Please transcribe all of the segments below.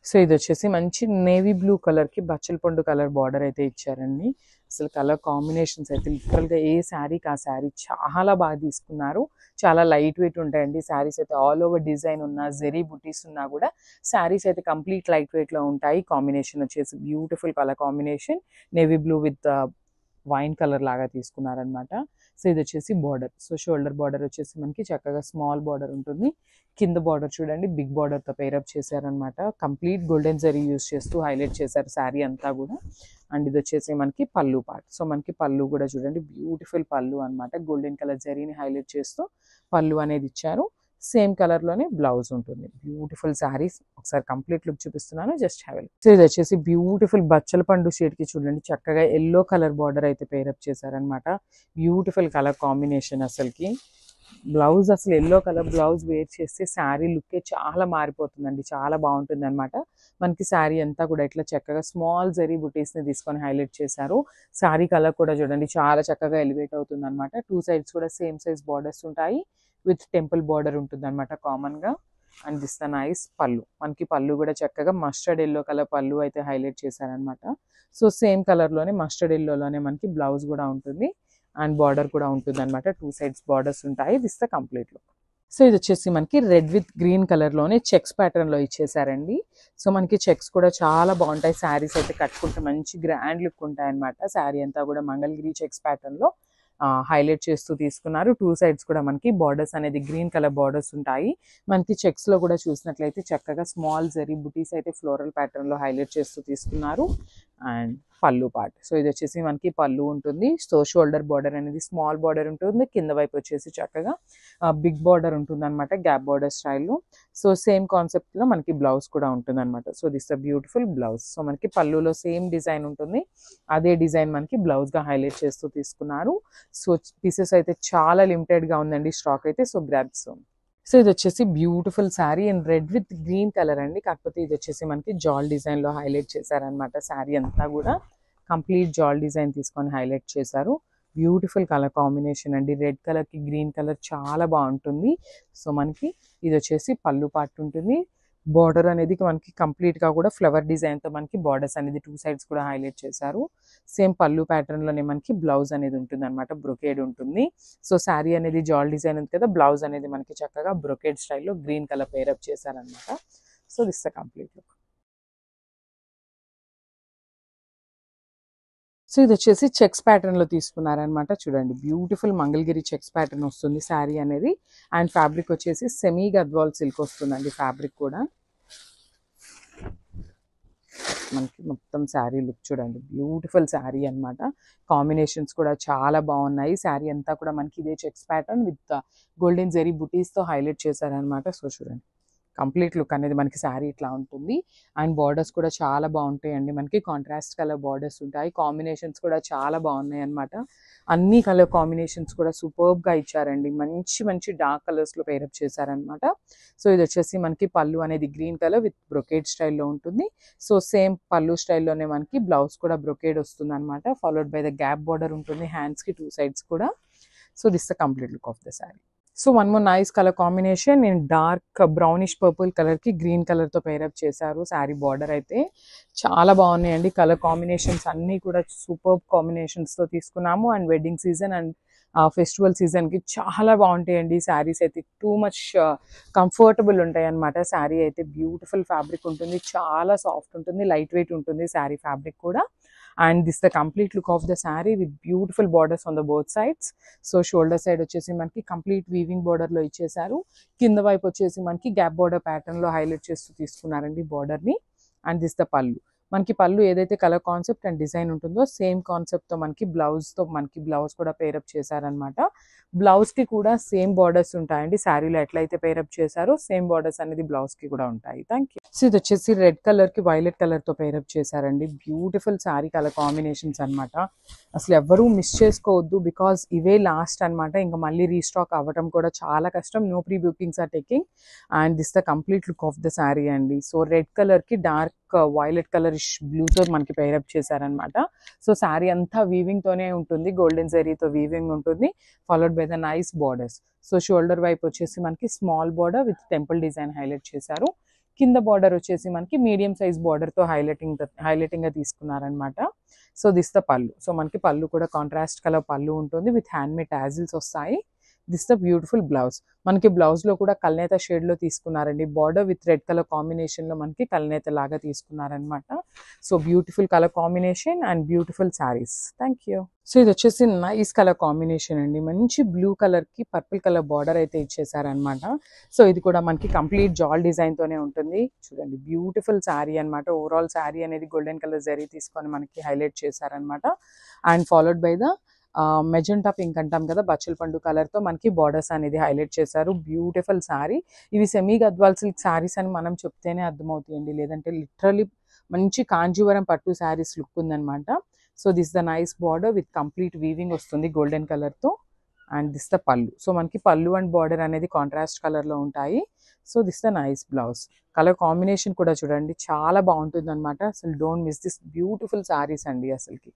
So ఇది వచ్చేసి మంచి నేవీ బ్లూ కలర్ కి బచ్చల పండు కలర్ బార్డర్ అయితే ఇచ్చారండి. అసలు కలర్ కాంబినేషన్స్ అయితే లిటరల్ గా ఏ శారీకి ఆ శారీ చాలా బాగా తీసుకున్నారు. చాలా లైట్ వెయిట్ ఉంటాయండి శారీస్ అయితే. ఆల్ ఓవర్ డిజైన్ ఉన్న జెరీ బుటీస్ ఉన్నా కూడా శారీస్ అయితే కంప్లీట్ లైట్ వెయిట్ లో ఉంటాయి. కాంబినేషన్ వచ్చేసి beautiful colour combination navy blue with wine colour లాగా తీసుకున్నారనమాట. సో ఇది వచ్చేసి బార్డర్. సో షోల్డర్ బార్డర్ వచ్చేసి మనకి చక్కగా స్మాల్ బార్డర్ ఉంటుంది. కింద బార్డర్ చూడండి బిగ్ బార్డర్ తో పేరప్ చేశారనమాట. కంప్లీట్ గోల్డెన్ జరీ యూస్ చేస్తూ హైలైట్ చేశారు శారీ అంతా కూడా. అండ్ ఇది వచ్చేసి మనకి పళ్ళు పార్ట్. సో మనకి పళ్ళు కూడా చూడండి బ్యూటిఫుల్ పళ్ళు అనమాట. గోల్డెన్ కలర్ జరీని హైలైట్ చేస్తూ పళ్ళు అనేది ఇచ్చారు. సేమ్ కలర్ లోనే బ్లౌజ్ ఉంటుంది. బ్యూటిఫుల్ శారీస్. ఒకసారి కంప్లీట్ లుక్ చూపిస్తున్నాను, just have a look. So ఇది వచ్చేసి బ్యూటిఫుల్ బచ్చల పండు షేడ్ కి చూడండి చక్కగా ఎల్లో కలర్ బార్డర్ అయితే పేరప్ చేశారనమాట. బ్యూటిఫుల్ కలర్ కాంబినేషన్ అసలుకి. బ్లౌజ్ అసలు ఎల్లో కలర్ బ్లౌజ్ వేర్ చేస్తే శారీ లుక్కే చాలా మారిపోతుందండి. చాలా బాగుంటుంది అనమాట. మనకి శారీ అంతా కూడా ఇట్లా చక్కగా స్మాల్ జరీ బుటీస్ ని తీసుకొని హైలైట్ చేశారు. శారీ కలర్ కూడా చూడండి చాలా చక్కగా ఎలివేట్ అవుతుంది అనమాట. టూ సైడ్స్ కూడా సేమ్ సైజ్ బార్డర్స్ ఉంటాయి. విత్ టెంపుల్ బార్డర్ ఉంటుంది అనమాట కామన్ గా. అండ్ దిస్ ద నైస్ పళ్ళు. మనకి పళ్ళు కూడా చక్కగా మస్టర్డ్ ఎల్లో కలర్ పళ్ళు అయితే హైలైట్ చేశారనమాట. సో సేమ్ కలర్ లోనే మస్టర్డ్ ఎల్లోలోనే మనకి బ్లౌజ్ కూడా ఉంటుంది. అండ్ బార్డర్ కూడా ఉంటుంది అనమాట. టూ సైడ్స్ బార్డర్స్ ఉంటాయి. This the complete look. So ఇది వచ్చేసి మనకి రెడ్ విత్ గ్రీన్ కలర్ లోనే చెక్స్ ప్యాటర్న్ లో ఇచ్చేసారండి. సో మనకి చెక్స్ కూడా చాలా బాగుంటాయి. శారీస్ అయితే కట్టుకుంటే మంచి గ్రాండ్ లుక్ ఉంటాయి అనమాట. శారీ అంతా కూడా మంగళగిరి చెక్స్ ప్యాటర్న్ లో హైలైట్ చేస్తూ తీసుకున్నారు. టూ సైడ్స్ కూడా మనకి బార్డర్స్ అనేది గ్రీన్ కలర్ బార్డర్స్ ఉంటాయి. మనకి చెక్స్ లో కూడా చూసినట్లయితే చక్కగా స్మాల్ జరీ బుటీస్ అయితే ఫ్లోరల్ ప్యాటర్న్ లో హైలైట్ చేస్తూ తీసుకున్నారు. అండ్ పళ్ళు పార్ట్. సో ఇది వచ్చేసి మనకి పళ్ళు ఉంటుంది. సో షోల్డర్ బార్డర్ అనేది స్మాల్ బార్డర్ ఉంటుంది. కింద వైపు వచ్చేసి చక్కగా బిగ్ బార్డర్ ఉంటుంది అనమాట, గ్యాప్ బార్డర్ స్టైల్లో. సో సేమ్ కాన్సెప్ట్ లో మనకి బ్లౌజ్ కూడా ఉంటుంది అనమాట. So this the beautiful blouse. So మనకి పళ్ళులో సేమ్ డిజైన్ ఉంటుంది. అదే డిజైన్ మనకి బ్లౌజ్ గా హైలైట్ చేస్తూ తీసుకున్నారు. సో పీసెస్ అయితే చాలా లిమిటెడ్ గా ఉందండి స్టాక్ అయితే. సో గ్రాబ్ సోన్. సో ఇది వచ్చేసి beautiful sari and red with green colour అండి. కాకపోతే ఇది వచ్చేసి మనకి జాల్ డిజైన్ లో హైలైట్ చేశారనమాట. శారీ అంతా కూడా కంప్లీట్ జాల్ డిజైన్ తీసుకొని హైలైట్ చేశారు. బ్యూటిఫుల్ కలర్ కాంబినేషన్ అండి. రెడ్ కలర్ కి గ్రీన్ కలర్ చాలా బాగుంటుంది. సో మనకి ఇది వచ్చేసి పళ్ళు పార్ట్ ఉంటుంది. బార్డర్ అనేది మనకి కంప్లీట్ గా కూడా ఫ్లవర్ డిజైన్ తో మనకి బార్డర్స్ అనేది టూ సైడ్స్ కూడా హైలైట్ చేశారు. సేమ్ పళ్ళు ప్యాటర్న్ లోనే మనకి బ్లౌజ్ అనేది ఉంటుంది అనమాట. బ్రొకేడ్ ఉంటుంది. సో శారీ అనేది జాల్ డిజైన్ ఉంది కదా, బ్లౌజ్ అనేది మనకి చక్కగా బ్రొకేడ్ స్టైల్లో గ్రీన్ కలర్ పేరప్ చేశారనమాట. So this the complete look. So ఇది వచ్చేసి చెక్స్ ప్యాటర్న్ లో తీసుకున్నారనమాట. చూడండి బ్యూటిఫుల్ మంగళగిరి చెక్స్ ప్యాటర్న్ వస్తుంది శారీ అనేది. అండ్ ఫ్యాబ్రిక్ వచ్చేసి సెమీ గద్వాల్ సిల్క్ వస్తుందండి ఫ్యాబ్రిక్ కూడా. మనకి మొత్తం శారీ లుక్ చూడండి బ్యూటిఫుల్ శారీ అనమాట. కాంబినేషన్స్ కూడా చాలా బాగున్నాయి. శారీ అంతా కూడా మనకి ఇదే checks pattern with golden zari buttis తో హైలైట్ చేశారనమాట. సో చూడండి కంప్లీట్ లుక్ అనేది మనకి శారీ ఇట్లా ఉంటుంది. అండ్ బార్డర్స్ కూడా చాలా బాగుంటాయండి. మనకి కాంట్రాస్ట్ కలర్ బార్డర్స్ ఉంటాయి. కాంబినేషన్స్ కూడా చాలా బాగున్నాయి అనమాట. అన్ని కలర్ కాంబినేషన్స్ కూడా సూపర్బ్ గా ఇచ్చారండి. మంచి మంచి డార్క్ కలర్స్ లో పేరప్ చేశారనమాట. సో ఇది వచ్చేసి మనకి పళ్ళు అనేది గ్రీన్ కలర్ విత్ బ్రొకేడ్ స్టైల్లో ఉంటుంది. సో సేమ్ పళ్ళు స్టైల్లోనే మనకి బ్లౌజ్ కూడా బ్రొకేడ్ వస్తుంది అనమాట. Followed by the gap border ఉంటుంది హ్యాండ్స్ కి టూ సైడ్స్ కూడా. So this the complete look of the sari. So one more nice colour combination. నేను డార్క్ బ్రౌనిష్ పర్పుల్ కలర్ కి గ్రీన్ కలర్ తో పేరప్ చేశారు. శారీ బార్డర్ అయితే చాలా బాగున్నాయండి. కలర్ కాంబినేషన్స్ అన్ని కూడా సూపర్ కాంబినేషన్స్ తో తీసుకున్నాము. And wedding season and festival season కి చాలా బాగుంటాయండి శారీస్ అయితే. టూ మచ్ కంఫర్టబుల్ ఉంటాయి అనమాట. శారీ అయితే బ్యూటిఫుల్ ఫ్యాబ్రిక్ ఉంటుంది. చాలా సాఫ్ట్ ఉంటుంది. లైట్ వెయిట్ ఉంటుంది శారీ ఫ్యాబ్రిక్ కూడా. And this the complete look of the sari with beautiful borders on the both sides. So shoulder side వచ్చేసి మనకి కంప్లీట్ వీవింగ్ బార్డర్ లో ఇచ్చేసారు. కింద వైపు వచ్చేసి మనకి గ్యాప్ బార్డర్ ప్యాటర్న్ లో హైలైట్ చేస్తూ తీసుకున్నారండి బార్డర్ ని. అండ్ దిస్ ద పళ్ళు. మనకి పళ్ళు ఏదైతే కలర్ కాన్సెప్ట్ అండ్ డిజైన్ ఉంటుందో సేమ్ కాన్సెప్ట్ తో మనకి బ్లౌజ్ కూడా పేరప్ చేశారనమాట. బ్లౌజ్ కి కూడా సేమ్ బార్డర్స్ ఉంటాయండి. శారీలో ఎట్లయితే పేరప్ చేశారో సేమ్ బార్డర్స్ అనేది బ్లౌజ్ కి కూడా ఉంటాయి. Thank you. సో ఇది వచ్చేసి రెడ్ కలర్ కి వైలెట్ కలర్ తో పేరప్ చేశారండి. బ్యూటిఫుల్ శారీ కలర్ కాంబినేషన్స్ అనమాట. అసలు ఎవరూ మిస్ చేసుకోవద్దు. బికాస్ ఇవే లాస్ట్ అనమాట. ఇంకా మళ్ళీ రీస్టాక్ అవ్వడం కూడా చాలా కష్టం. No pre bookings are taking. And this the complete look of the sari అండి. సో రెడ్ కలర్ కి డార్క్ వైలెట్ కలర్ బ్లూ తో మనకి పేరప్ చేశారనమాట. సో శారీ అంతా వీవింగ్ తోనే ఉంటుంది. గోల్డెన్ జరీతో వీవింగ్ ఉంటుంది. Followed by the nice borders. So shoulder వైపు వచ్చేసి మనకి small border with temple design highlight చేశారు. కింద బార్డర్ వచ్చేసి మనకి మీడియం సైజ్ బార్డర్తో హైలైటింగ్గా తీసుకున్నారనమాట. So this the pallu. So మనకి పళ్ళు కూడా కాంట్రాస్ట్ కలర్ పళ్ళు ఉంటుంది, విత్ హ్యాండ్మేడ్ టాజిల్స్ వస్తాయి. This the beautiful blouse. మనకి బ్లౌజ్లో కూడా కల్నేత షేడ్లో తీసుకున్నారండి. బార్డర్ విత్ రెడ్ కలర్ కాంబినేషన్లో మనకి కల్నేత లాగా తీసుకున్నారనమాట. So beautiful colour combination and beautiful saris. Thank you. So ఇది వచ్చేసి నైస్ కలర్ కాంబినేషన్ అండి. మంచి బ్లూ కలర్కి పర్పుల్ కలర్ బార్డర్ అయితే ఇచ్చేసారనమాట. సో ఇది కూడా మనకి కంప్లీట్ జాల్ డిజైన్తోనే ఉంటుంది. చూడండి బ్యూటిఫుల్ శారీ అనమాట. ఓవరాల్ శారీ అనేది గోల్డెన్ కలర్ జరీ తీసుకొని మనకి హైలైట్ చేశారనమాట. And followed by the magenta pink అంటాం కదా, బచ్చల పండు కలర్తో మనకి బార్డర్స్ అనేది హైలైట్ చేశారు. బ్యూటిఫుల్ శారీ. ఇవి సెమీ గద్వాల్ సిల్క్ శారీస్ అని మనం చెప్తేనే అర్థమవుతాయండి, లేదంటే లిటరలీ మంచి కాంజీవరం పట్టు శారీస్ లుక్ ఉందన్నమాట. So this the nice border with complete weaving వస్తుంది గోల్డెన్ కలర్తో. And this the pallu. So మనకి పళ్ళు అండ్ బార్డర్ అనేది కాంట్రాస్ట్ కలర్లో ఉంటాయి. So this the nice blouse. Colour combination కూడా చూడండి చాలా బాగుంటుంది అనమాట. అసలు don't miss this beautiful saris అండి. అసలుకి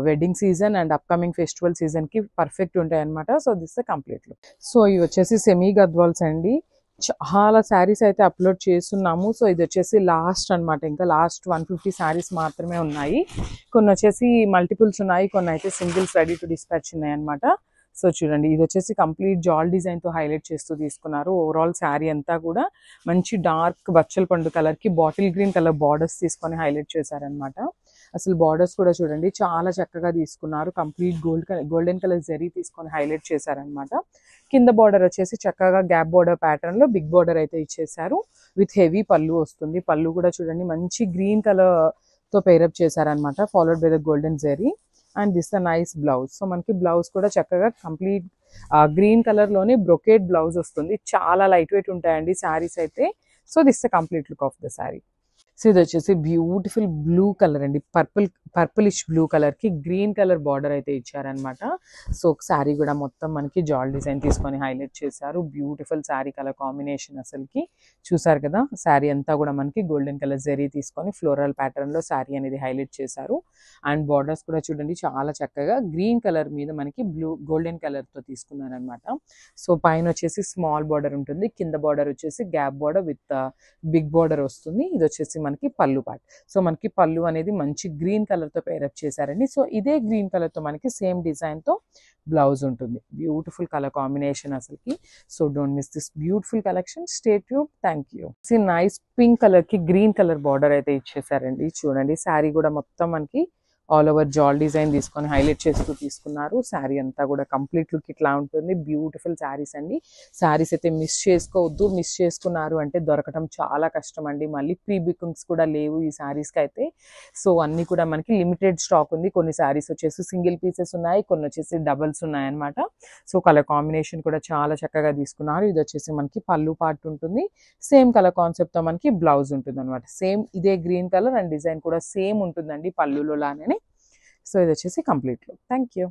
wedding season and upcoming festival సీజన్కి పర్ఫెక్ట్ ఉంటాయి అనమాట. So this the complete look. So ఇవి వచ్చేసి సెమీ గద్వాల్స్ అండి. చాలా శారీస్ అయితే అప్లోడ్ చేస్తున్నాము. సో ఇది వచ్చేసి లాస్ట్ అనమాట. ఇంకా లాస్ట్ 150 శారీస్ మాత్రమే ఉన్నాయి. కొన్ని వచ్చేసి మల్టిపుల్స్ ఉన్నాయి, కొన్ని అయితే సింగిల్స్ రెడీ టు డిస్పాచ్ ఉన్నాయి అనమాట. సో చూడండి ఇది వచ్చేసి కంప్లీట్ జాల్ డిజైన్తో హైలైట్ చేస్తూ తీసుకున్నారు. ఓవరాల్ శారీ అంతా కూడా మంచి డార్క్ బచ్చల పండు కలర్కి బాటిల్ గ్రీన్ కలర్ బార్డర్స్ తీసుకొని హైలైట్ చేశారనమాట. అసలు బార్డర్స్ కూడా చూడండి చాలా చక్కగా తీసుకున్నారు. కంప్లీట్ గోల్డెన్ కలర్ జరీ తీసుకొని హైలైట్ చేశారనమాట. కింద బార్డర్ వచ్చేసి చక్కగా గ్యాప్ బార్డర్ ప్యాటర్న్లో బిగ్ బార్డర్ అయితే ఇచ్చేసారు. విత్ హెవీ పళ్ళు వస్తుంది. పళ్ళు కూడా చూడండి మంచి గ్రీన్ కలర్తో పేరప్ చేశారనమాట, followed by the golden zari. And this the nice blouse. So మనకి బ్లౌజ్ కూడా చక్కగా కంప్లీట్ గ్రీన్ కలర్లోనే బ్రొకేట్ బ్లౌజ్ వస్తుంది. చాలా లైట్ వెయిట్ ఉంటాయండి శారీస్ అయితే. So this the complete look of the sari. So ఇది వచ్చేసి బ్యూటిఫుల్ బ్లూ కలర్ అండి. పర్పులిష్ బ్లూ కలర్కి గ్రీన్ కలర్ బార్డర్ అయితే ఇచ్చారనమాట. సో శారీ కూడా మొత్తం మనకి జాల్ డిజైన్ తీసుకొని హైలైట్ చేశారు. బ్యూటిఫుల్ శారీ కలర్ కాంబినేషన్ అసలుకి చూసారు కదా. శారీ అంతా కూడా మనకి గోల్డెన్ కలర్ జరీ తీసుకొని ఫ్లోరల్ ప్యాటర్న్లో శారీ అనేది హైలైట్ చేశారు. అండ్ బార్డర్స్ కూడా చూడండి చాలా చక్కగా గ్రీన్ కలర్ మీద మనకి గోల్డెన్ కలర్తో తీసుకున్నారనమాట. సో పైన వచ్చేసి స్మాల్ బార్డర్ ఉంటుంది, కింద బార్డర్ వచ్చేసి gap border with big border వస్తుంది. ఇది వచ్చేసి మనకి పళ్ళు పార్ట్. సో మనకి పళ్ళు అనేది మంచి గ్రీన్ కలర్తో పేరప్ చేశారండి. సో ఇదే గ్రీన్ కలర్తో మనకి సేమ్ డిజైన్తో బ్లౌజ్ ఉంటుంది. బ్యూటిఫుల్ కలర్ కాంబినేషన్ అసలుకి. So don't miss this beautiful collection. Stay tuned. Thank you. Nice pink కలర్కి గ్రీన్ కలర్ బార్డర్ అయితే ఇచ్చేసారండి. చూడండి శారీ కూడా మొత్తం మనకి ఆల్ ఓవర్ జాల్ డిజైన్ తీసుకొని హైలైట్ చేస్తూ తీసుకున్నారు. శారీ అంతా కూడా కంప్లీట్ లుక్ ఇట్లా ఉంటుంది. బ్యూటిఫుల్ శారీస్ అండి. శారీస్ అయితే మిస్ చేసుకోవద్దు. మిస్ చేసుకున్నారు అంటే దొరకటం చాలా కష్టం అండి. మళ్ళీ ప్రీ బుకింగ్స్ కూడా లేవు ఈ శారీస్కి అయితే. సో అన్నీ కూడా మనకి లిమిటెడ్ స్టాక్ ఉంది. కొన్ని శారీస్ వచ్చేసి సింగిల్ పీసెస్ ఉన్నాయి, కొన్ని వచ్చేసి డబల్స్ ఉన్నాయన్నమాట. సో కలర్ కాంబినేషన్ కూడా చాలా చక్కగా తీసుకున్నారు. ఇది వచ్చేసి మనకి పళ్ళు పార్ట్ ఉంటుంది. సేమ్ కలర్ కాన్సెప్ట్తో మనకి బ్లౌజ్ ఉంటుంది అనమాట. సేమ్ ఇదే గ్రీన్ కలర్ అండ్ డిజైన్ కూడా సేమ్ ఉంటుందండి పళ్ళులో లానే. సో ఇది వచ్చేసి కంప్లీట్ లుక్. Thank you.